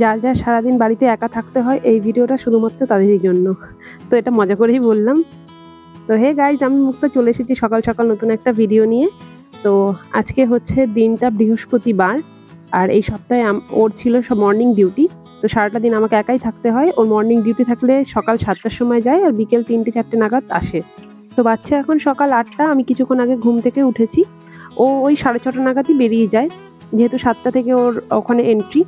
যার যার সারাদিন বাড়িতে একা থাকতে হয়, এই ভিডিওটা শুধুমাত্র তাদেরই জন্য। তো এটা মজা করেই বললাম। তো হে গাইজ, আমি মুক্তা চলে এসেছি সকাল সকাল নতুন একটা ভিডিও নিয়ে। তো আজকে হচ্ছে দিনটা বৃহস্পতিবার, আর এই সপ্তাহে ওর ছিল সব মর্নিং ডিউটি। তো সারাটা দিন আমাকে একাই থাকতে হয়। ওর মর্নিং ডিউটি থাকলে সকাল 7টার সময় যায় আর বিকেল 3টে 4টে নাগাদ আসে। তো বাচ্চা এখন সকাল 8টা, আমি কিছুক্ষণ আগে ঘুম থেকে উঠেছি। ও ওই 6:30 নাগাদই বেরিয়ে যায়, যেহেতু 7টা থেকে ওর ওখানে এন্ট্রি।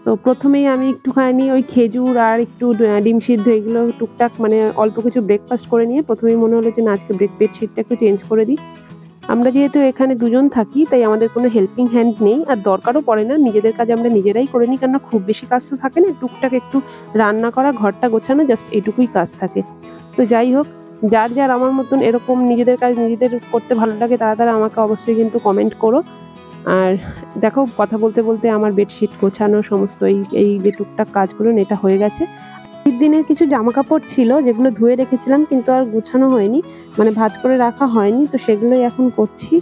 তো প্রথমেই আমি একটুখানি ওই খেজুর আর একটু ডিম সিদ্ধ এগুলো টুকটাক মানে অল্প কিছু ব্রেকফাস্ট করে নিয়ে প্রথমেই মনে হলো যে না, আজকে বেডশিটটা একটু চেঞ্জ করে দিই। আমরা যেহেতু এখানে দুজন থাকি, তাই আমাদের কোনো হেল্পিং হ্যান্ড নেই আর দরকারও পড়ে না। নিজেদের কাজ আমরা নিজেরাই করে নিই, কেননা খুব বেশি কাজ তো থাকে না। টুকটাক একটু রান্না করা, ঘরটা গোছানো, জাস্ট এইটুকুই কাজ থাকে। তো যাই হোক, যার যার আমার মতন এরকম নিজেদের কাজ নিজেদের করতে ভালো লাগে তারা আমাকে অবশ্যই কিন্তু কমেন্ট করো। আর দেখো, কথা বলতে বলতে আমার বেডশিট গোছানো সমস্ত এই যে টুকটাক কাজগুলো এটা হয়ে গেছে। দিনের কিছু জামা কাপড় ছিল যেগুলো ধুয়ে রেখেছিলাম, কিন্তু আর গুছানো হয়নি, মানে ভাঁজ করে রাখা হয়নি। তো সেগুলোই এখন করছি।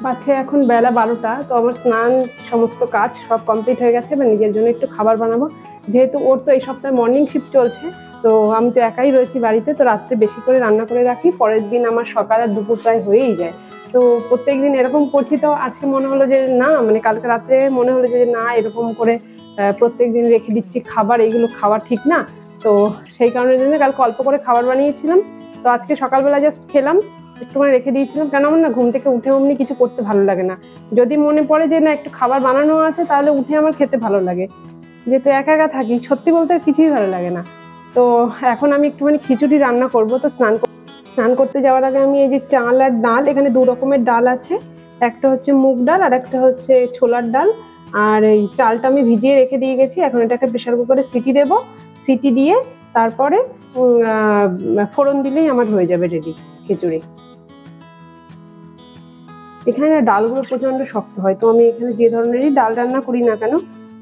বাচ্চা এখন বেলা 12টা, তো আমার স্নান সমস্ত কাজ সব কমপ্লিট হয়ে গেছে। এবার নিজের জন্য একটু খাবার বানাবো, যেহেতু ওর তো এই সপ্তাহে মর্নিং শিফট চলছে। তো আমি তো একাই রয়েছি বাড়িতে, তো রাত্রে বেশি করে রান্না করে রাখি, পরের দিন আমার সকাল আর দুপুর প্রায় হয়েই যায়। তো প্রত্যেকদিন এরকম করছি। তো আজকে মনে হলো যে না, মানে কালকে রাত্রে মনে হলো যে না, এরকম করে প্রত্যেকদিন রেখে দিচ্ছি খাবার, এইগুলো খাওয়া ঠিক না। তো সেই কারণের জন্য কালকে অল্প করে খাবার বানিয়েছিলাম। তো আজকে সকালবেলা জাস্ট খেলাম, একটুখানি রেখে দিয়েছিলাম। কেন আমার না ঘুম থেকে উঠে অমনি কিছু করতে ভালো লাগে না। যদি মনে পড়ে যে না একটু খাবার বানানো আছে, তাহলে উঠে আমার খেতে ভালো লাগে। যেহেতু একা একা থাকি, সত্যি বলতে কিছুই ভালো লাগে না। তো এখন আমি একটুখানি খিচুড়ি রান্না করব। তো স্নান করতে যাওয়ার আগে আমি এই যে চাল আর ডাল, এখানে 2 রকমের ডাল আছে, একটা হচ্ছে মুগ ডাল আর একটা হচ্ছে ছোলার ডাল। আর এই চালটা আমি ভিজিয়ে রেখে দিয়ে গেছি। এখন এটাকে প্রেসার কুকারে সিটি দেব। সিটি দিয়ে তারপরে ফোড়ন দিলেই আমার হয়ে যাবে রেডি খিচুড়ি। এখানে ডালগুলো প্রচন্ড শক্ত হয়, তো আমি এখানে যে ধরনেরই ডাল রান্না করি না কেন,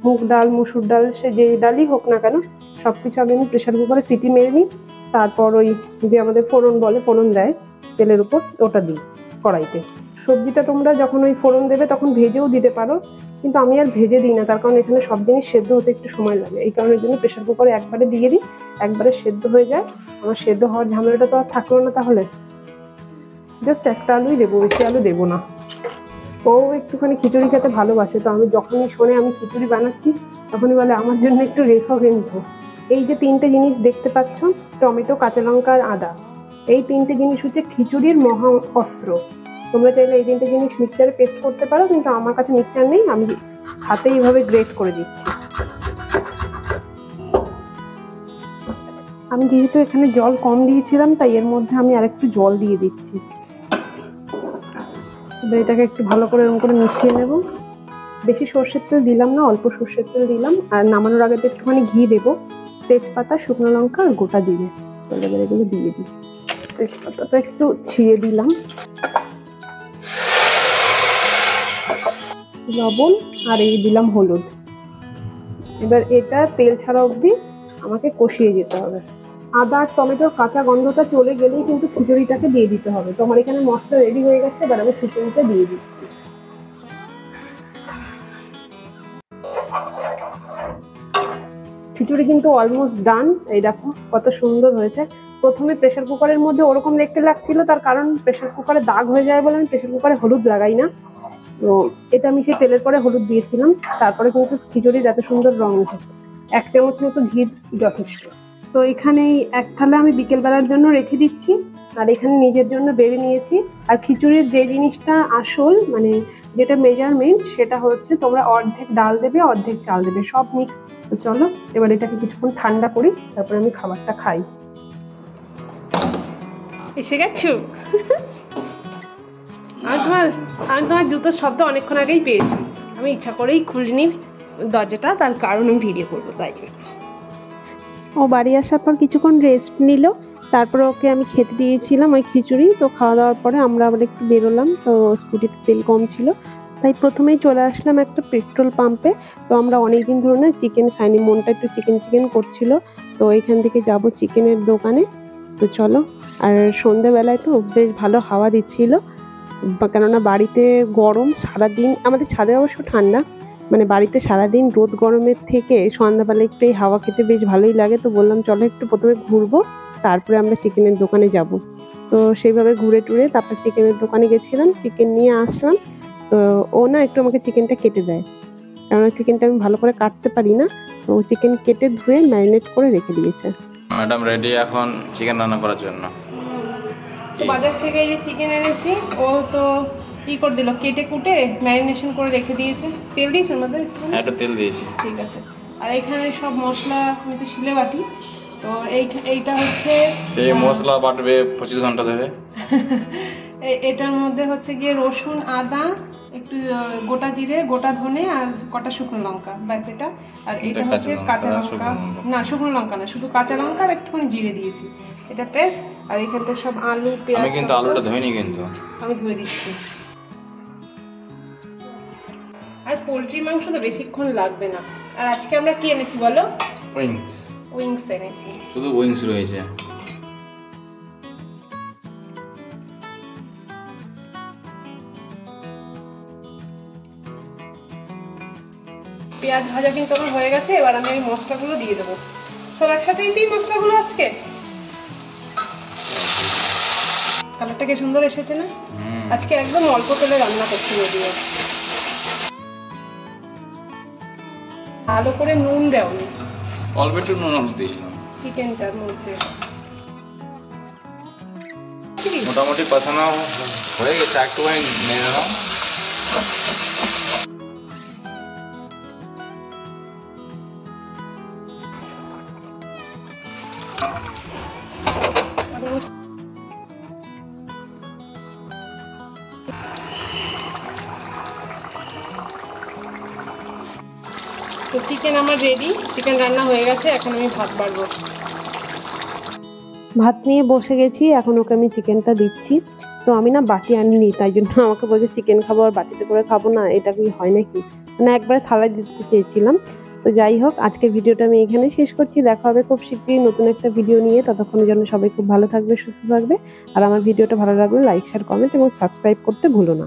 মুগ ডাল, মসুর ডাল, সে যে ডালই হোক না কেন, সবকিছু আগে আমি প্রেসার কুকারে সিটি মেরে নিই। তারপর ওই যে আমাদের ফোড়ন বলে, ফোড়ন দেয় তেলের উপর, ওটা দিই কড়াইতে। সবজিটা তোমরা যখন ওই ফোড়ন দেবে তখন ভেজেও দিতে পারো, কিন্তু আমি আর ভেজে দিই না, তার কারণ এখানে সব জিনিস সেদ্ধ হতে একটু সময় লাগে। এই কারণের জন্য প্রেসার কুকারে একবারে দিয়ে দিই, একবারে সেদ্ধ হয়ে যায়। আমার সেদ্ধ হওয়ার ঝামেলাটা তো আর থাকলো না। তাহলে জাস্ট একটা আলুই দেবো, বেশি আলু দেবো না। ও একটুখানি খিচুড়ি খেতে ভালোবাসে, তো আমি যখনই শোনে আমি খিচুড়ি বানাচ্ছি তখনই বলে আমার জন্য একটু রেখো কিন্তু। এই যে 3টে জিনিস দেখতে পাচ্ছ, টমেটো, কাঁচা লঙ্কা আর আদা, এই 3টে জিনিস হচ্ছে খিচুড়ির মহা অস্ত্র। তোমরা চাইলে এই 3টে জিনিস মিক্সচারে পেস্ট করতে পারো, কিন্তু আমার কাছে মিক্সচার নেই, আমি হাতে এইভাবে গ্রেট করে দিচ্ছি। আমি যেহেতু এখানে জল কম দিয়েছিলাম, তাই এর মধ্যে আমি আরেকটু জল দিয়ে দিচ্ছি। এবার এটাকে একটু ভালো করে এরকম করে মিশিয়ে নেব। বেশি সর্ষের তেল দিলাম না, অল্প সর্ষের তেল দিলাম। আর নামানোর আগে তো একটুখানি ঘি দেবো, তেজপাতা, শুকনো লঙ্কা আর গোটা জিরে, এবার এগুলো দিয়ে দিই। তেজপাতাটা একটু ছিঁড়ে দিলাম, লবণ আর এই দিলাম হলুদ। এবার এটা তেল ছাড়া অবধি আমাকে কষিয়ে যেতে হবে। আদা আর টমেটোর কাঁচা গন্ধটা চলে গেলেই কিন্তু খিচুড়িটাকে দিয়ে দিতে হবে। তো আমার এখানে মশলা রেডি হয়ে গেছে, এবার আমি খিচুড়িটা দিয়ে দিচ্ছি। খিচুড়ি কিন্তু অলমোস্ট ডান। এই দেখো কত সুন্দর হয়েছে। প্রথমে প্রেসার কুকারের মধ্যে ওরকম দেখতে লাগছিল, তার কারণ প্রেসার কুকারে দাগ হয়ে যায় বলে আমি প্রেসার কুকারে হলুদ লাগাই না। তো এটা আমি সেই তেলের পরে হলুদ দিয়েছিলাম, তারপরে কিন্তু খিচুড়ির এত সুন্দর রং উঠেছে। 1 চামচ মতো ঘি যথেষ্ট। তো এখানে এক থালা আমি বিকেল বেলার জন্য রেখে দিচ্ছি, আর এখানে নিজের জন্য বেড়ে নিয়েছি। আর খিচুড়ির যে জিনিসটা আসল, মানে যেটা মেজারমেন্ট, সেটা হচ্ছে তোমরা অর্ধেক ডাল দেবে, অর্ধেক চাল দেবে, সব মিক্স। তো চলো এবার এটাকে কিছুক্ষণ ঠান্ডা করি, তারপরে আমি খাবারটা খাই। এসে গেছো? আমি তোমার জুতোর শব্দ অনেকক্ষণ আগেই পেয়েছি। আমি ইচ্ছা করেই খুলিনি দরজাটা, তার কারণ আমি ভিডিও করবো তাই। ও বাড়ি আসার পর কিছুক্ষণ রেস্ট নিল, তারপরে ওকে আমি খেতে দিয়েছিলাম ওই খিচুড়ি। তো খাওয়া দাওয়ার পরে আমরা আবার একটু বেরোলাম, তো স্কুটিতে তেল কম ছিল, তাই প্রথমেই চলে আসলাম একটা পেট্রোল পাম্পে। তো আমরা অনেকদিন ধরে না চিকেন খাইনি, মনটা একটু চিকেন করছিল। তো এখান থেকে যাব চিকেনের দোকানে। তো চলো। আর সন্ধ্যাবেলায় তো বেশ ভালো হাওয়া দিচ্ছিল, কেননা বাড়িতে গরম সারাদিন। আমাদের ছাদে অবশ্য ঠান্ডা, মানে বাড়িতে সারাদিন রোদ গরমের থেকে সন্ধ্যাবেলা একটু এই হাওয়া খেতে বেশ ভালোই লাগে। তো বললাম চলো একটু প্রথমে ঘুরবো, তারপরে আমরা চিকেনের দোকানে যাব। তো সেইভাবে ঘুরে টুরে তারপর চিকেনের দোকানে গেছিলাম, চিকেন নিয়ে আসলাম। তো ও না একটু আমাকে চিকেনটা কেটে দেয়, কেননা চিকেনটা আমি ভালো করে কাটতে পারি না। তো চিকেন কেটে ধুয়ে ম্যারিনেট করে রেখে দিয়েছে। ম্যাডাম রেডি এখন চিকেন রান্না করার জন্য। তো বাজার থেকে এই যে চিকেন এনেছি, ও তো কি করে দিল, কেটে কুটে ম্যারিনেশন করে রেখে দিয়েছে। তেল দিয়েছে ওর মধ্যে? হ্যাঁ, একটু তেল দিয়েছি। ঠিক আছে। আর এখানে সব মশলা আমি তো শিলে বাটি। তো এইটা হচ্ছে সেই মশলা বাটবে 25 ঘন্টা ধরে। এটার মধ্যে হচ্ছে গিয়ে রসুন, আদা, একটু গোটা জিরে, গোটা ধনে আর কটা শুকনো লঙ্কা, ব্যাস এটা। আর এটা হচ্ছে কাঁচা লঙ্কা, না শুকনো লঙ্কা না, শুধু কাঁচা লঙ্কা আর একটুখানি জিরে দিয়েছি, এটা পেস্ট। আর এখানটা সব আলু, পেঁয়াজ। আমি কিন্তু আলুটা ধুইনি, কিন্তু আমি ধুয়ে দিচ্ছি। আর পোলট্রি মাংস তো বেশিক্ষণ লাগবে না। আর আজকে আমরা কি এনেছি বলো? উইংস এনেছি। শুধু উইংস রয়েছে। পেঁয়াজ ভাজা কিন্তু আমার হয়ে গেছে। এবার আমি এই মশলাগুলো দিয়ে দেবো, সব একসাথেই দিই মশলাগুলো আজকে। কালারটা কি সুন্দর এসেছে না? আজকে একদম অল্প তেলে রান্না করছি যদিও। ভালো করে নুন দেওনি, অল্প একটু নুন দিয়েছিলাম চিকেনটার মধ্যে। মোটামুটি কষানো হয়ে গেছে, একটুখানি নেড়ে নাও। তো চিকেন আমার রেডি, চিকেন রান্না হয়ে গেছে। এখন আমি ভাত বাড়বো। ভাত নিয়ে বসে গেছি, এখন ওকে আমি চিকেনটা দিচ্ছি। তো আমি না বাটি আনিনি, তাই জন্য আমাকে বলছে চিকেন খাবো আর বাটিতে করে খাবো না, এটা কি হয় নাকি? মানে একবারে থালায় দিতে চেয়েছিলাম। তো যাই হোক, আজকের ভিডিওটা আমি এখানে শেষ করছি। দেখা হবে খুব শীঘ্রই নতুন একটা ভিডিও নিয়ে। ততক্ষণের জন্য সবাই খুব ভালো থাকবে, সুস্থ থাকবে। আর আমার ভিডিওটা ভালো লাগলে লাইক, শেয়ার, কমেন্ট এবং সাবস্ক্রাইব করতে ভুলো না।